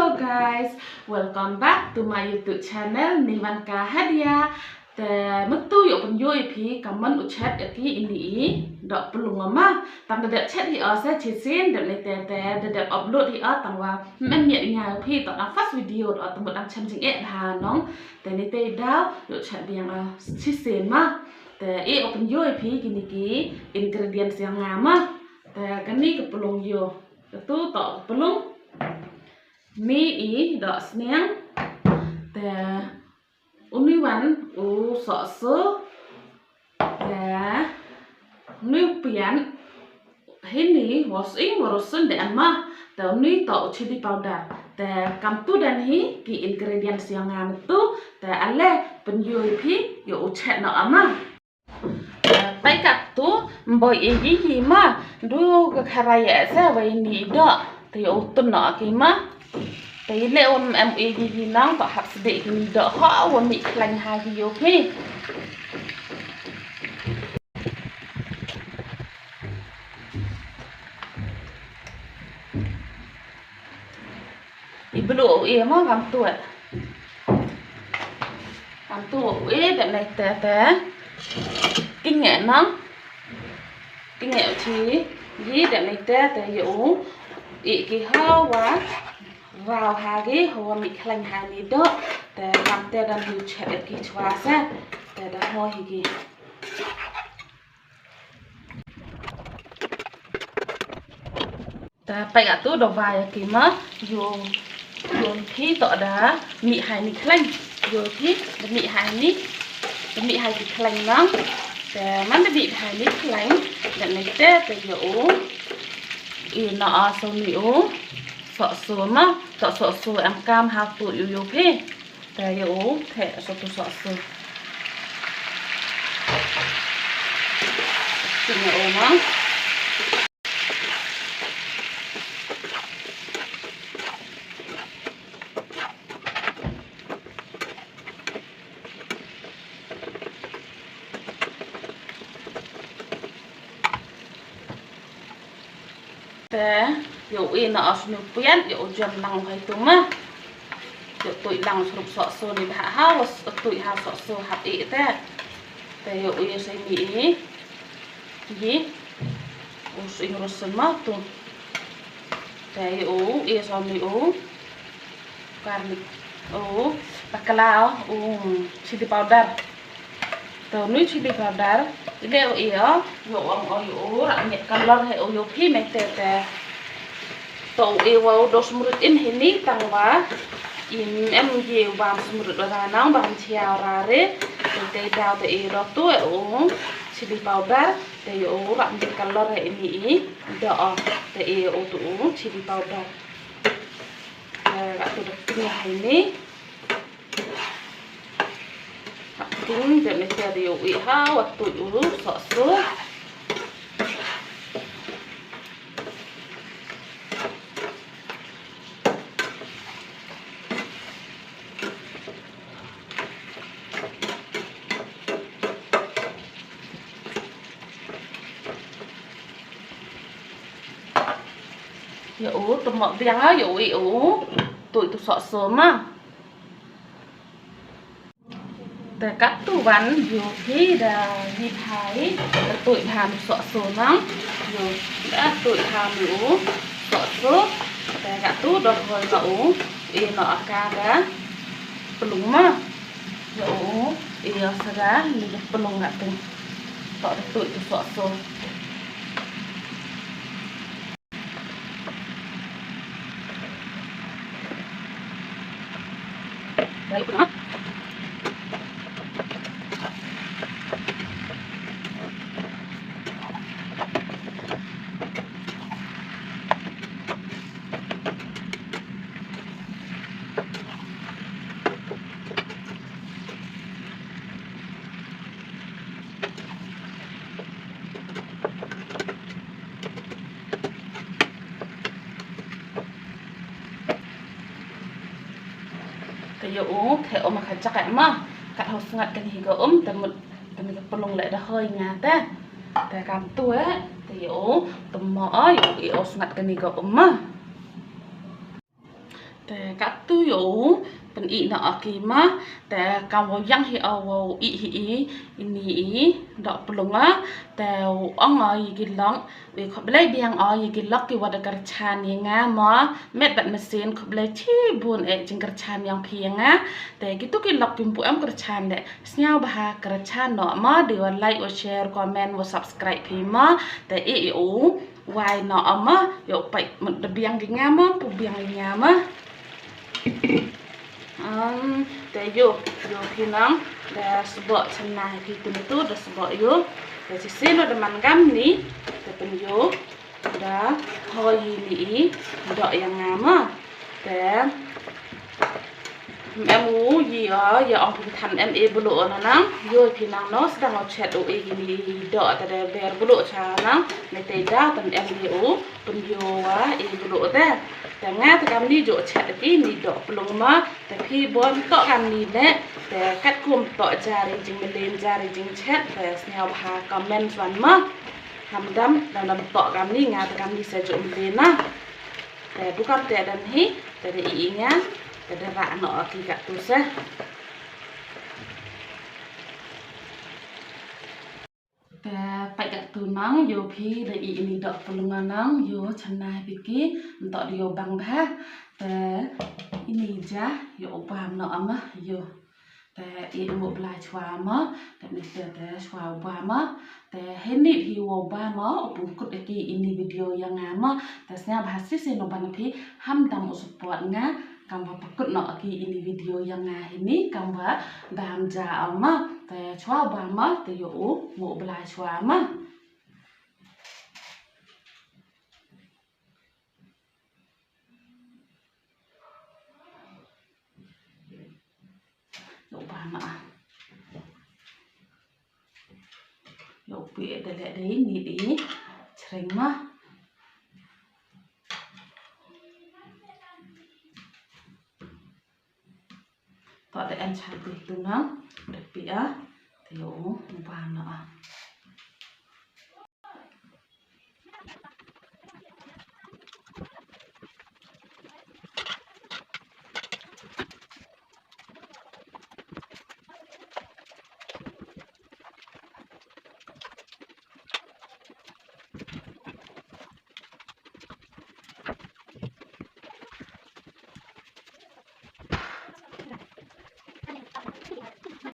Hello guys, welcome back to my YouTube channel Nivanka Hadia. Te metu yo penjui pi kaman uchat yaki ini dok pelung mama. Tam de chat hi asa chisin de le de upload hi tangwa men ye nya pi to na first video do tam dang cham jing e ha nong. Te ni te dao yo chat biang chisin ma. Te e open yo pi gini ki ingredients yang ngama. Te kani ke pelung yo. Tu to pelung mi dok senang te uniwan sauce te nupian ini washing warusun de amma te uni to chili powder te kampu dan hi ki ingredients yang ngam tu te ale penyui pi yo chat no amma pai kat tu boy yi ma du ka kharaya sa wai ni do te yo tun no ki ma Tại lẽ em gì nắng và học để đỡ họ còn bị lành hai gì ok Ibu em mau làm tuổi đợt này té kinh nghiệm lắm kinh nghiệm chí gì đợt này té dụ cái hao quá vào hari hoa mị khanh hai ní đó để làm te đang điều chế cái chua sa để đã hoa hi ta phải cả tu đồ vài cái má dùng khi tọa đá mị hai ní khanh dùng khi mị hai cái khanh lắm để mắt bị hai ní khanh để này te để dụ nọ sâu miễu sọ sùa em cam hạt tụi yêu phê để yêu thể sọ sùa chừng này ốm á dụ in nó sụp biến dụ dần lằng hay tụm á dụ tụi lằng sụp sọ sô này hạ hao tụi hao sọ sô hạt ị thế để dụ in xây mỹ gì in rồi sớm mất tụm để dụ in sọ mỹ garlic bacalao chili powder từ nước chili powder đều yếu dụ ông dụ lại nhiệt color hay dụ phi mấy tè tổ yêu đồ smooth in hình ní tăng quá in em nhiều vàng smooth rồi là nóng bằng chiao ra đấy để đào để đó tuổi chili powder để uống bạn nhiệt color hệ mỹ đỏ để uống chili powder gạt từ được cái này ní tính để mình sẽ điều ý hao và tụi sọ sữa tụi mọi việc á tụi sọ sớm á để cắt tủ bắn dù khi là đi thái tụi hàm sọ sớm lắm dù đã tụi hàm đủ sọ sớm để cắt tủ được rồi nấu nọ ca đã pelung mà dù sau đó mình pelung ngặt từng tọt tụi sọ sớm đấy nữa dụ theo mà khá chắc em mà cắt hột ngặt cái gì gỡ tại mình pelung lại đã hơi ngạt thế tại cam tuổi thì dụ tụm mỏ dụ ngặt cái gì gỡ mà แต่กัตุโยเป็นอีน่ะกีมาแต่กำว่ายังให้เอาอีอินี่ดอกปลุงอ่ะแต่อ่องอ๋อยกินล็อกเวขบเลยเบียงอ๋อยกินล็อกกี่วันกระชานยังไงมอเม็ดแบบมาเซียนขบเลยที่บุญจึงกระชานยังเพียงอ่ะแต่กิตุกินล็อกปิมปุกระชานเดะสเนียวบะกระชานเนาะมาเดี๋ยวไลค์แชร์คอมเมนต์ว่า subscribe พิมมาแต่วายเนาะมาโยไปมันเบียงกี่งามมั้งปุเบียงกี่งามมั้งแต่โยพี่น้องแต่สบชนะพี่คุณitu udah sebabโยแต่ที่sini udah mangam nihแต่เป็นโยudah hoi ini dok yang ngama แต่ em ngủ gì ở giờ ông cũng thành em e bulu nó nắng vô thì nàng nó sẽ đang chat ở e gini đỡ tại đây bè bulu cha nắng này tay đau tận em đi ủ bên vô á e bulu thếแต่ง่ายแต่กำนี้โยแชทที่นี่ดอกลงมาแต่พี่บอลต่อกำนี้แหละแต่คัดคุมต่อจารีจริงไม่เล่นจารีจริงแชทแต่แนวพาคอมเมนต์ส่วนมาทำดำแล้วนำต่อกำนี้งานแต่กำนี้เสียจุ่มเล่นนะแต่bukanแต่ดันฮีแต่ได้อีกเนี้ยแต่ละเนาะที่กัดตัวซะแต่ไปกัดตัวน้องโยพี่ได้อีนี่ดอกปลุงน้องโยชนะพี่กี้มันต่อเดียวบังแพ้แต่อีนี่จ้ะโยปามเนาะมะโยแต่อีหมดลายชวามะแต่ไม่เสียแต่ชวาบามะแต่เห็นนี่ที่ว่าบามะปุ่มกดอีกอีนี่วิดีโอยังงามะแต่เสียbahasa sih no banพี่ห้ามดำอุสปอร์ตงะkamu pakut nak lagi ini video yang ini kamu bamja ama te chua bama te yo mo bela chua ama yo bama yo pi de le de ni di sering mah Tại em chặt được từ nó đẹp bịa thì ủ vàng nữa